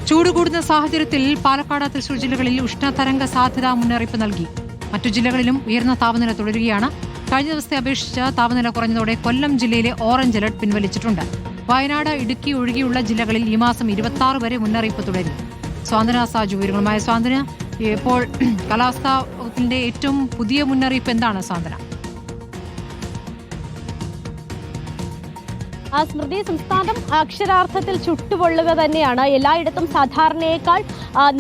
ചൂട് കൂടുന്ന സാഹചര്യത്തിൽ പാലക്കാട്, തൃശൂർ ജില്ലകളിൽ ഉഷ്ണതരംഗ സാധ്യതാ മുന്നറിയിപ്പ് നൽകി. മറ്റു ജില്ലകളിലും ഉയർന്ന താപനില തുടരുകയാണ്. കഴിഞ്ഞ ദിവസത്തെ അപേക്ഷിച്ച് താപനില കുറഞ്ഞതോടെ കൊല്ലം ജില്ലയിലെ ഓറഞ്ച് അലർട്ട് പിൻവലിച്ചിട്ടുണ്ട്. വയനാട്, ഇടുക്കി ഒഴികെയുള്ള ജില്ലകളിൽ ഈ മാസം 26 വരെ മുന്നറിയിപ്പ് തുടരും. സ്വാന്തന സാജു വിവരങ്ങളുമായ. സ്വാന്തന, ഇപ്പോൾ കാലാവസ്ഥാ വകുപ്പിന്റെ ഏറ്റവും പുതിയ മുന്നറിയിപ്പ് എന്താണ് സ്വാന്തന? സ്മൃതി, സംസ്ഥാനം അക്ഷരാർത്ഥത്തിൽ ചുട്ടുപൊള്ളുക തന്നെയാണ്. എല്ലായിടത്തും സാധാരണയേക്കാൾ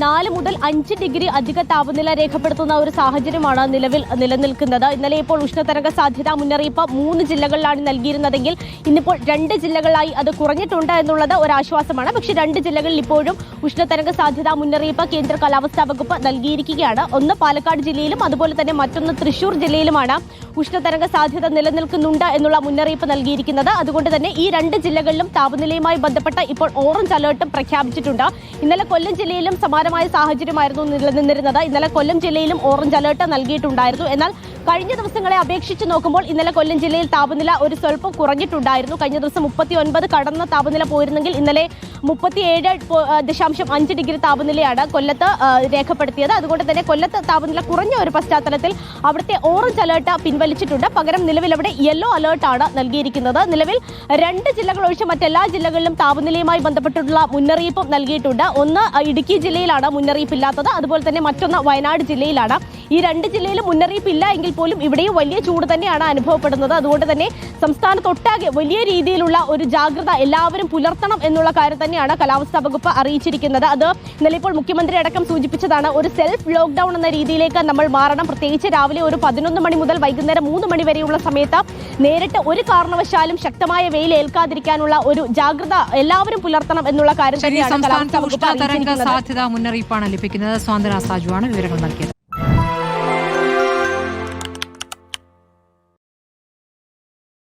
4 മുതൽ 5 ഡിഗ്രി അധിക താപനില രേഖപ്പെടുത്തുന്ന ഒരു സാഹചര്യമാണ് നിലവിൽ നിലനിൽക്കുന്നത്. ഇന്നലെ ഇപ്പോൾ ഉഷ്ണതരംഗ സാധ്യതാ മുന്നറിയിപ്പ് 3 ജില്ലകളിലാണ് നൽകിയിരുന്നതെങ്കിൽ ഇന്നിപ്പോൾ 2 ജില്ലകളായി അത് കുറഞ്ഞിട്ടുണ്ട് എന്നുള്ളത് ഒരാശ്വാസമാണ്. പക്ഷേ 2 ജില്ലകളിൽ ഇപ്പോഴും ഉഷ്ണതരംഗ സാധ്യതാ മുന്നറിയിപ്പ് കേന്ദ്ര കാലാവസ്ഥാ വകുപ്പ് നൽകിയിരിക്കുകയാണ്. ഒന്ന് പാലക്കാട് ജില്ലയിലും അതുപോലെ തന്നെ മറ്റൊന്ന് തൃശൂർ ജില്ലയിലുമാണ് ഉഷ്ണതരംഗ സാധ്യത നിലനിൽക്കുന്നുണ്ട് എന്നുള്ള മുന്നറിയിപ്പ് നൽകിയിരിക്കുന്നത്. അതുകൊണ്ട് തന്നെ ഈ 2 ജില്ലകളിലും താപനിലയുമായി ബന്ധപ്പെട്ട് ഇപ്പോൾ ഓറഞ്ച് അലേർട്ടും പ്രഖ്യാപിച്ചിട്ടുണ്ട്. ഇന്നലെ കൊല്ലം ജില്ലയിലും സമാനമായ സാഹചര്യമായിരുന്നു നിലനിന്നിരുന്നത്. ഇന്നലെ കൊല്ലം ജില്ലയിലും ഓറഞ്ച് അലേർട്ട് നൽകിയിട്ടുണ്ടായിരുന്നു. എന്നാൽ കഴിഞ്ഞ ദിവസങ്ങളെ അപേക്ഷിച്ച് നോക്കുമ്പോൾ ഇന്നലെ കൊല്ലം ജില്ലയിൽ താപനില ഒരു സ്വല്പം കുറഞ്ഞിട്ടുണ്ടായിരുന്നു. കഴിഞ്ഞ ദിവസം 39 കടന്ന താപനില പോയിരുന്നെങ്കിൽ ഇന്നലെ 37.5 ഡിഗ്രി താപനിലയാണ് കൊല്ലത്ത് രേഖപ്പെടുത്തിയത്. അതുകൊണ്ട് തന്നെ കൊല്ലത്ത് താപനില കുറഞ്ഞ ഒരു പശ്ചാത്തലത്തിൽ അവിടുത്തെ ഓറഞ്ച് അലേർട്ട് പിൻവലിച്ചിട്ടുണ്ട്. പകരം നിലവിൽ അവിടെ യെല്ലോ അലേർട്ടാണ് നൽകിയിരിക്കുന്നത്. നിലവിൽ 2 ജില്ലകൾ ഒഴിച്ച് മറ്റെല്ലാ ജില്ലകളിലും താപനിലയുമായി ബന്ധപ്പെട്ടുള്ള മുന്നറിയിപ്പും നൽകിയിട്ടുണ്ട്. ഒന്ന് ഇടുക്കി ജില്ലയിലാണ് മുന്നറിയിപ്പില്ലാത്തത്, അതുപോലെ തന്നെ മറ്റൊന്ന് വയനാട് ജില്ലയിലാണ്. ഈ 2 ജില്ലയിലും മുന്നറിയിപ്പില്ല എങ്കിൽ പോലും ഇവിടെയും വലിയ ചൂട് തന്നെയാണ് അനുഭവപ്പെടുന്നത്. അതുകൊണ്ട് തന്നെ സംസ്ഥാനത്തൊട്ടാകെ വലിയ രീതിയിലുള്ള ഒരു ജാഗ്രത എല്ലാവരും പുലർത്തണം എന്നുള്ള കാര്യം തന്നെയാണ് കാലാവസ്ഥാ വകുപ്പ് അറിയിച്ചിരിക്കുന്നത്. അത് ഇന്നലെ ഇപ്പോൾ മുഖ്യമന്ത്രി അടക്കം സൂചിപ്പിച്ചതാണ്. ഒരു സെൽഫ് ലോക്ക്ഡൌൺ എന്ന രീതിയിലേക്ക് നമ്മൾ മാറണം. പ്രത്യേകിച്ച് രാവിലെ ഒരു 11 മണി മുതൽ വൈകുന്നേരം 3 മണി വരെയുള്ള സമയത്ത് നേരിട്ട് ഒരു കാരണവശാലും ശക്തമായ വെയിൽ ഏൽക്കാതിരിക്കാനുള്ള ഒരു ജാഗ്രത എല്ലാവരും പുലർത്തണം എന്നുള്ള കാര്യം തന്നെയാണ് കാലാവസ്ഥാ വകുപ്പ് അറിയിച്ചിരിക്കുന്നത്. സാധ്യതാ മുന്നറിയിപ്പാണ് ലഭിക്കുന്നത്. സ്വാന്തന സാജുവാണ് വിവരങ്ങൾ നൽകിയത്.